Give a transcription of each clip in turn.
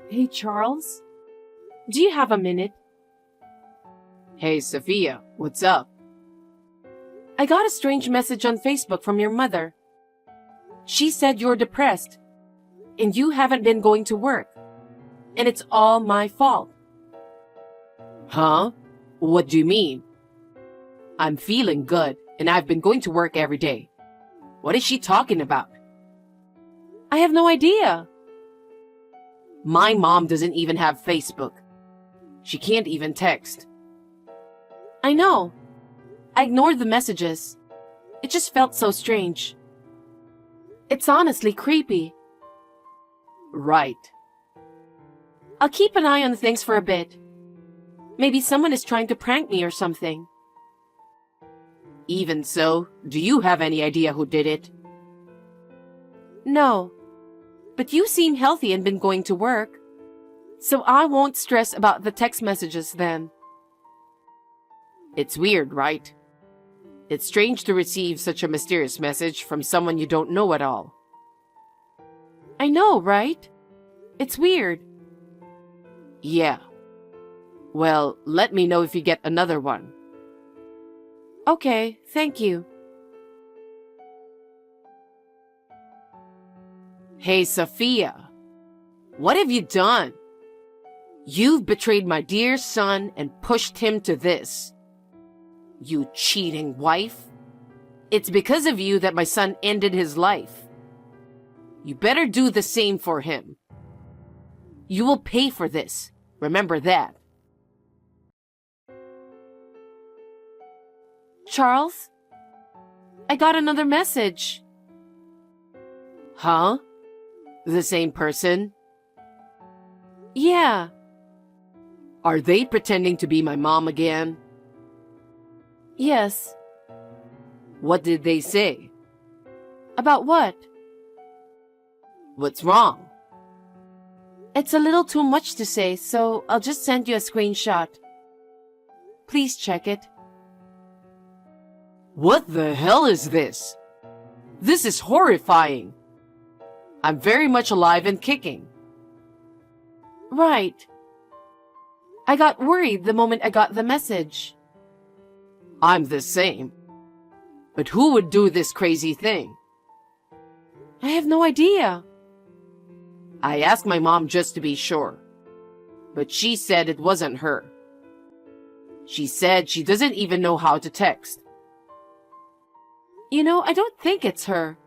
Hey, Charles, do you have a minute? Hey, Sophia, what's up? I got a strange message on Facebook from your mother. She said you're depressed and you haven't been going to work, and it's all my fault. Huh? What do you mean? I'm feeling good, and I've been going to work every day. What is she talking about? I have no idea. My mom doesn't even have Facebook. She can't even text. I know. I ignored the messages. It just felt so strange. It's honestly creepy. Right. I'll keep an eye on things for a bit. Maybe someone is trying to prank me or something. Even so, do you have any idea who did it? No. But you seem healthy and been going to work. So I won't stress about the text messages then. It's weird, right? It's strange to receive such a mysterious message from someone you don't know at all. I know, right? It's weird. Yeah. Well, let me know if you get another one. Okay, thank you. Hey, Sophia. What have you done? You've betrayed my dear son and pushed him to this. You cheating wife. It's because of you that my son ended his life. You better do the same for him. You will pay for this. Remember that. Charles? I got another message. Huh? The same person? Yeah. Are they pretending to be my mom again? Yes. What did they say? About what? What's wrong? It's a little too much to say, so I'll just send you a screenshot. Please check it. What the hell is this? This is horrifying. I'm very much alive and kicking. Right. I got worried the moment I got the message. I'm the same. But who would do this crazy thing? I have no idea. I asked my mom just to be sure, but she said it wasn't her. She said she doesn't even know how to text. You know, I don't think it's her.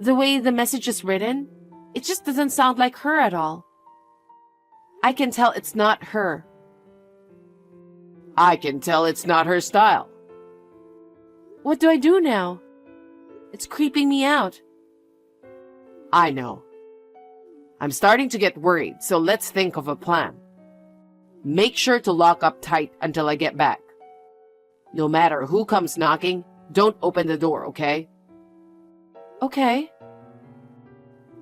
The way the message is written, it just doesn't sound like her at all. I can tell it's not her. I can tell it's not her style. What do I do now? It's creeping me out. I know. I'm starting to get worried, so let's think of a plan. Make sure to lock up tight until I get back. No matter who comes knocking, don't open the door, okay? Okay.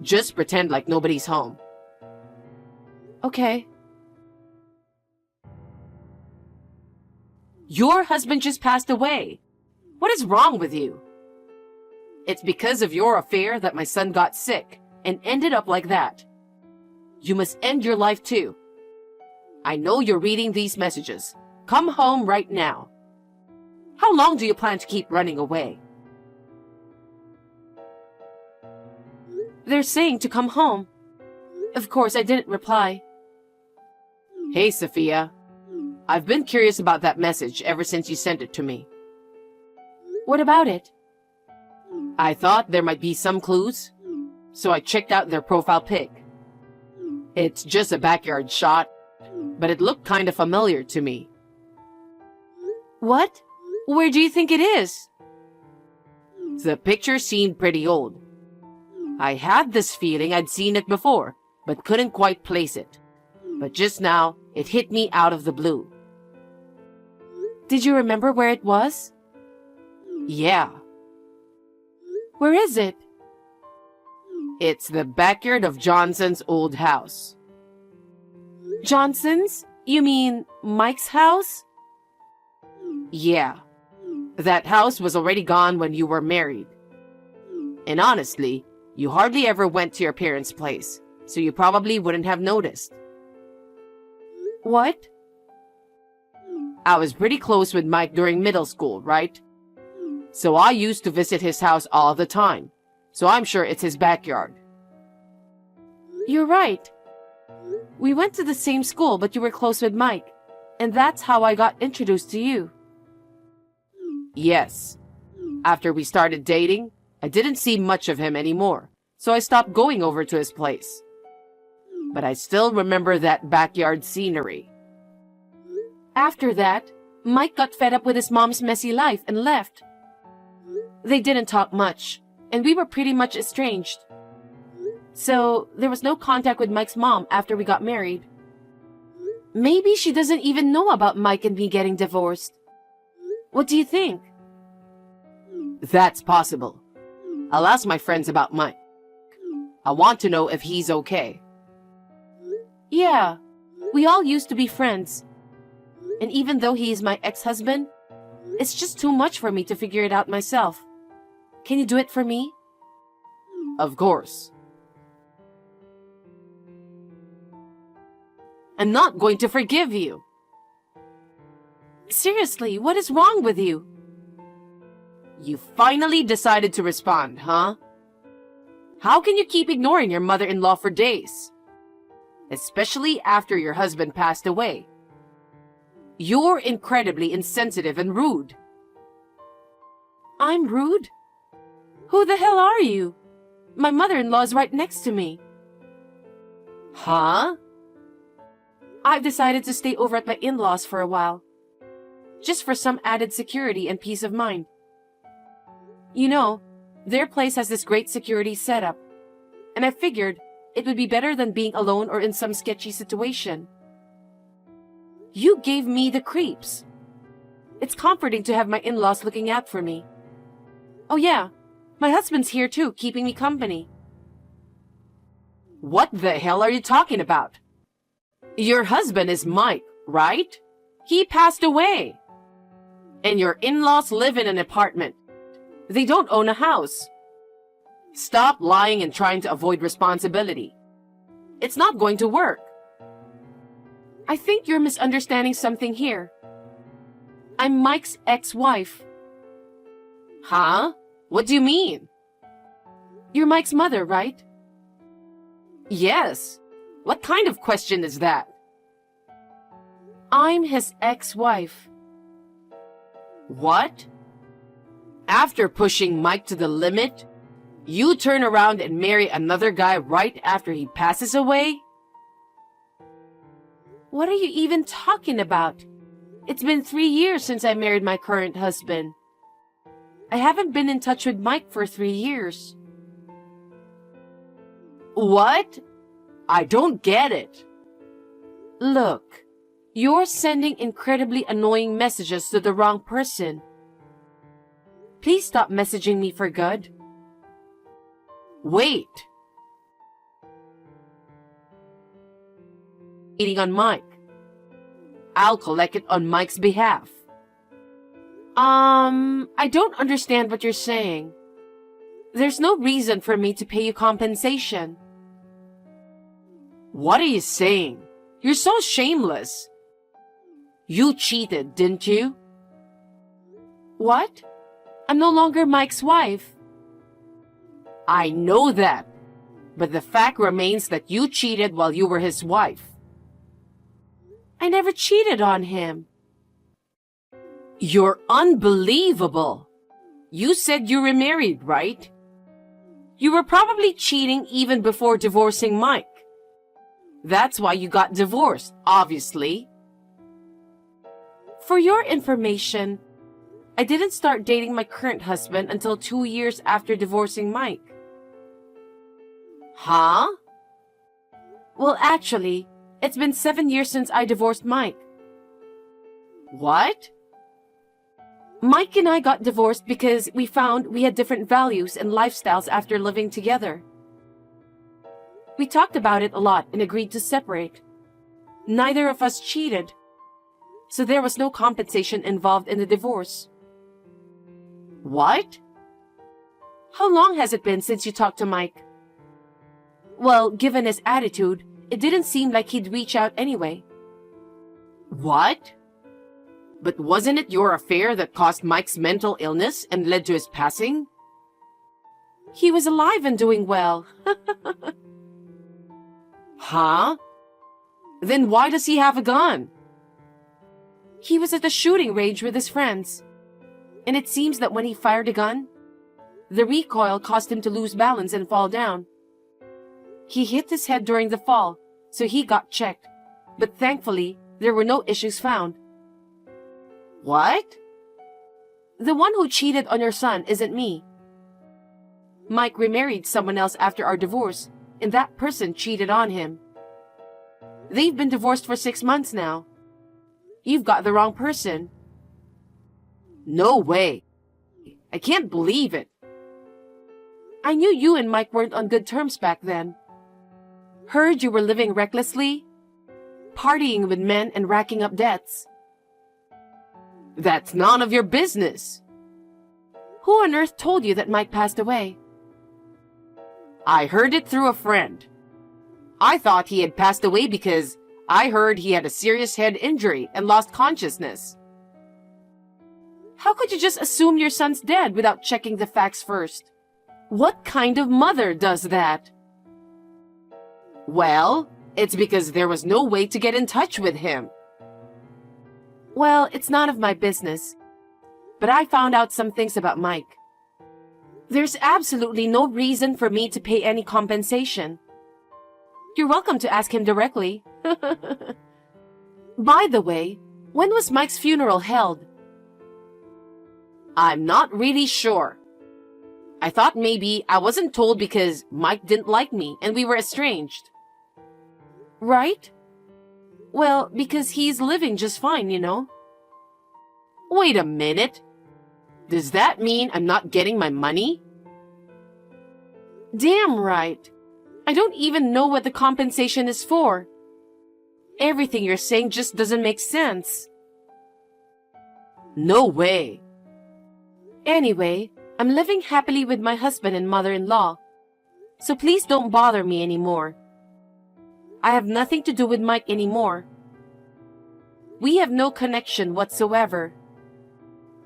Just pretend like nobody's home. Okay. Your husband just passed away. What is wrong with you? It's because of your affair that my son got sick and ended up like that. You must end your life too. I know you're reading these messages. Come home right now. How long do you plan to keep running away? They're saying to come home. Of course, I didn't reply. Hey, Sophia. I've been curious about that message ever since you sent it to me. What about it? I thought there might be some clues, so I checked out their profile pic. It's just a backyard shot, but it looked kind of familiar to me. What? Where do you think it is? The picture seemed pretty old. I had this feeling I'd seen it before, but couldn't quite place it. But just now, it hit me out of the blue. Did you remember where it was? Yeah. Where is it? It's the backyard of Johnson's old house. Johnson's? You mean Mike's house? Yeah. That house was already gone when you were married. And honestly, you hardly ever went to your parents' place, so you probably wouldn't have noticed. What? I was pretty close with Mike during middle school, right? So I used to visit his house all the time, so I'm sure it's his backyard. You're right. We went to the same school, but you were close with Mike, and that's how I got introduced to you. Yes. After we started dating, I didn't see much of him anymore, so I stopped going over to his place. But I still remember that backyard scenery. After that, Mike got fed up with his mom's messy life and left. They didn't talk much, and we were pretty much estranged. So there was no contact with Mike's mom after we got married. Maybe she doesn't even know about Mike and me getting divorced. What do you think? That's possible. I'll ask my friends about Mike. I want to know if he's okay. Yeah, we all used to be friends. And even though he is my ex-husband, it's just too much for me to figure it out myself. Can you do it for me? Of course. I'm not going to forgive you. Seriously, what is wrong with you? You finally decided to respond, huh? How can you keep ignoring your mother-in-law for days? Especially after your husband passed away. You're incredibly insensitive and rude. I'm rude? Who the hell are you? My mother-in-law is right next to me. Huh? I've decided to stay over at my in-laws for a while. Just for some added security and peace of mind. You know, their place has this great security setup. And I figured it would be better than being alone or in some sketchy situation. You gave me the creeps. It's comforting to have my in-laws looking out for me. Oh yeah, my husband's here too, keeping me company. What the hell are you talking about? Your husband is Mike, right? He passed away. And your in-laws live in an apartment. They don't own a house. Stop lying and trying to avoid responsibility. It's not going to work. I think you're misunderstanding something here. I'm Mike's ex-wife. Huh? What do you mean? You're Mike's mother, right? Yes. What kind of question is that? I'm his ex-wife. What? After pushing Mike to the limit, you turn around and marry another guy right after he passes away? What are you even talking about? It's been 3 years since I married my current husband. I haven't been in touch with Mike for 3 years. What? I don't get it. Look, you're sending incredibly annoying messages to the wrong person. Please stop messaging me for good. Wait. Cheating on Mike. I'll collect it on Mike's behalf. I don't understand what you're saying. There's no reason for me to pay you compensation. What are you saying? You're so shameless. You cheated, didn't you? What? I'm no longer Mike's wife. I know that, but the fact remains that you cheated while you were his wife. I never cheated on him. You're unbelievable. You said you were married, right? You were probably cheating even before divorcing Mike. That's why you got divorced, obviously. For your information, I didn't start dating my current husband until 2 years after divorcing Mike. Huh? Well, actually, it's been 7 years since I divorced Mike. What? Mike and I got divorced because we found we had different values and lifestyles after living together. We talked about it a lot and agreed to separate. Neither of us cheated, so there was no compensation involved in the divorce. What? How long has it been since you talked to Mike? Well, given his attitude, it didn't seem like he'd reach out anyway. What? But wasn't it your affair that caused Mike's mental illness and led to his passing? He was alive and doing well. Huh? Then why does he have a gun? He was at the shooting range with his friends. And it seems that when he fired a gun, the recoil caused him to lose balance and fall down. He hit his head during the fall, so he got checked. But thankfully, there were no issues found. What? The one who cheated on your son isn't me. Mike remarried someone else after our divorce, and that person cheated on him. They've been divorced for 6 months now. You've got the wrong person. No way. I can't believe it. I knew you and Mike weren't on good terms back then. Heard you were living recklessly, partying with men and racking up debts. That's none of your business. Who on earth told you that Mike passed away? I heard it through a friend. I thought he had passed away because I heard he had a serious head injury and lost consciousness. How could you just assume your son's dead without checking the facts first? What kind of mother does that? Well, it's because there was no way to get in touch with him. Well, it's none of my business. But I found out some things about Mike. There's absolutely no reason for me to pay any compensation. You're welcome to ask him directly. By the way, when was Mike's funeral held? I'm not really sure. I thought maybe I wasn't told because Mike didn't like me and we were estranged. Right? Well, because he's living just fine, you know. Wait a minute. Does that mean I'm not getting my money? Damn right. I don't even know what the compensation is for. Everything you're saying just doesn't make sense. No way. Anyway, I'm living happily with my husband and mother-in-law. So please don't bother me anymore. I have nothing to do with Mike anymore. We have no connection whatsoever.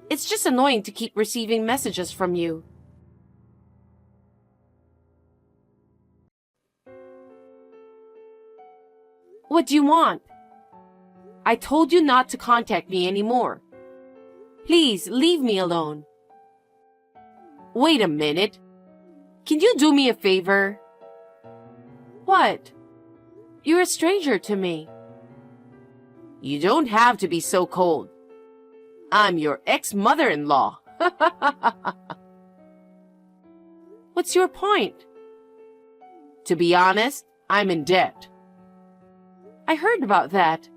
It's just annoying to keep receiving messages from you. What do you want? I told you not to contact me anymore. Please leave me alone. Wait a minute. Can you do me a favor? What? You're a stranger to me. You don't have to be so cold. I'm your ex-mother-in-law. What's your point? To be honest, I'm in debt. I heard about that.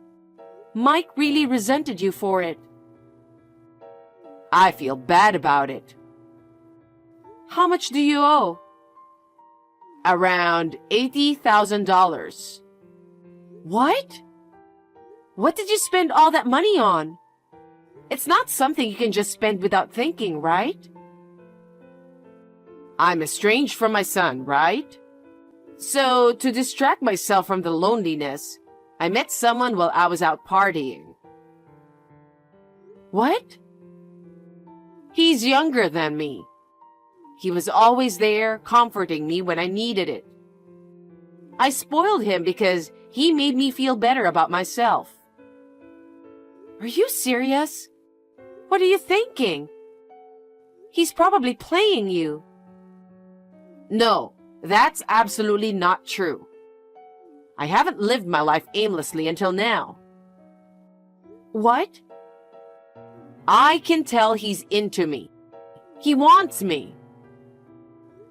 Mike really resented you for it. I feel bad about it. How much do you owe? Around $80,000. What? What did you spend all that money on? It's not something you can just spend without thinking, right? I'm estranged from my son, right? So, to distract myself from the loneliness, I met someone while I was out partying. What? He's younger than me. He was always there, comforting me when I needed it. I spoiled him because he made me feel better about myself. Are you serious? What are you thinking? He's probably playing you. No, that's absolutely not true. I haven't lived my life aimlessly until now. What? I can tell he's into me. He wants me.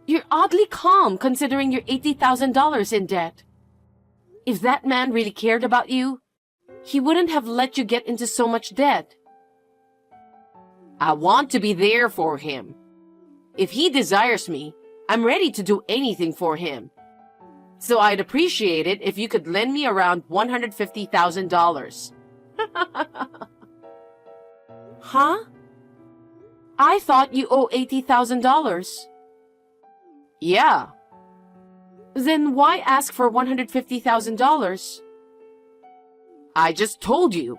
You're oddly calm considering you're $80,000 in debt. If that man really cared about you, he wouldn't have let you get into so much debt. I want to be there for him. If he desires me, I'm ready to do anything for him. So I'd appreciate it if you could lend me around $150,000. Huh? I thought you owe $80,000. Yeah. Then why ask for $150,000? I just told you.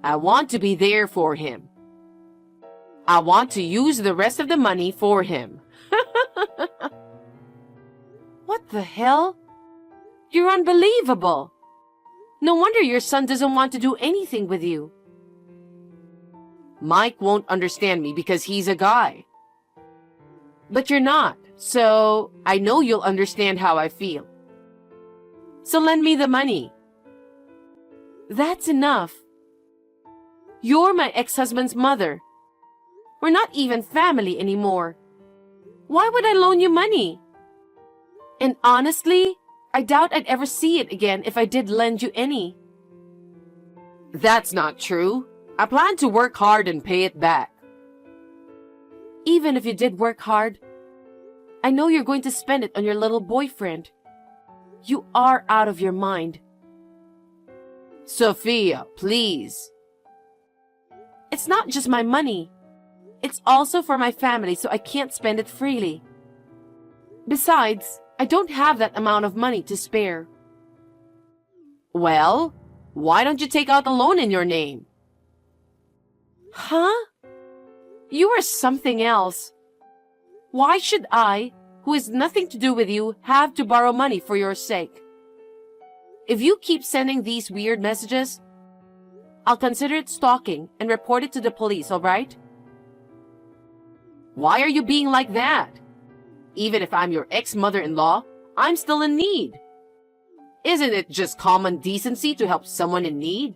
I want to be there for him. I want to use the rest of the money for him. What the hell? You're unbelievable. No wonder your son doesn't want to do anything with you. Mike won't understand me because he's a guy. But you're not, so I know you'll understand how I feel. So lend me the money. That's enough. You're my ex-husband's mother. We're not even family anymore. Why would I loan you money? And honestly, I doubt I'd ever see it again if I did lend you any. That's not true. I plan to work hard and pay it back. Even if you did work hard, I know you're going to spend it on your little boyfriend. You are out of your mind. Sophia, please. It's not just my money. It's also for my family, so I can't spend it freely. Besides, I don't have that amount of money to spare. Well, why don't you take out a loan in your name? Huh? You are something else. Why should I, who has nothing to do with you, have to borrow money for your sake? If you keep sending these weird messages, I'll consider it stalking and report it to the police, all right? Why are you being like that? Even if I'm your ex-mother-in-law, I'm still in need. Isn't it just common decency to help someone in need?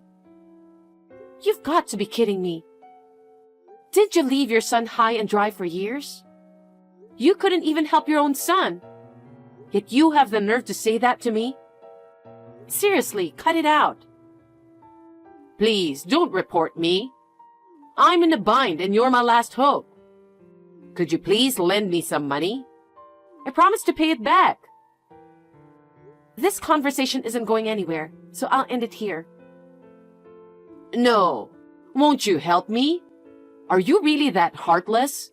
You've got to be kidding me. Didn't you leave your son high and dry for years? You couldn't even help your own son. Yet you have the nerve to say that to me? Seriously, cut it out. Please, don't report me. I'm in a bind and you're my last hope. Could you please lend me some money? I promise to pay it back. This conversation isn't going anywhere, so I'll end it here. No. Won't you help me? Are you really that heartless?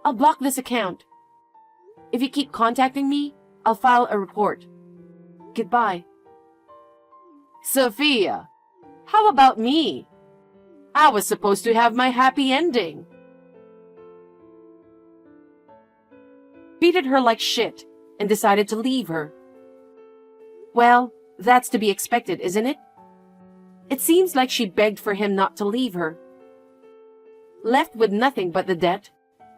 I'll block this account. If you keep contacting me, I'll file a report. Goodbye. Sophia, how about me? I was supposed to have my happy ending. Treated her like shit and decided to leave her. Well, that's to be expected, isn't it? It seems like she begged for him not to leave her. Left with nothing but the debt,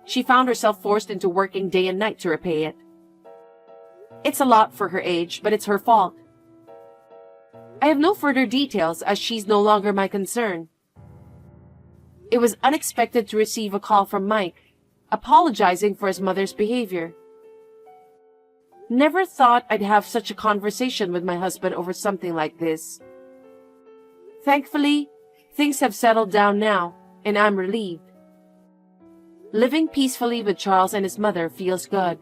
she found herself forced into working day and night to repay it. It's a lot for her age, but it's her fault. I have no further details as she's no longer my concern. It was unexpected to receive a call from Mike, apologizing for his mother's behavior. Never thought I'd have such a conversation with my husband over something like this. Thankfully, things have settled down now, and I'm relieved. Living peacefully with Charles and his mother feels good.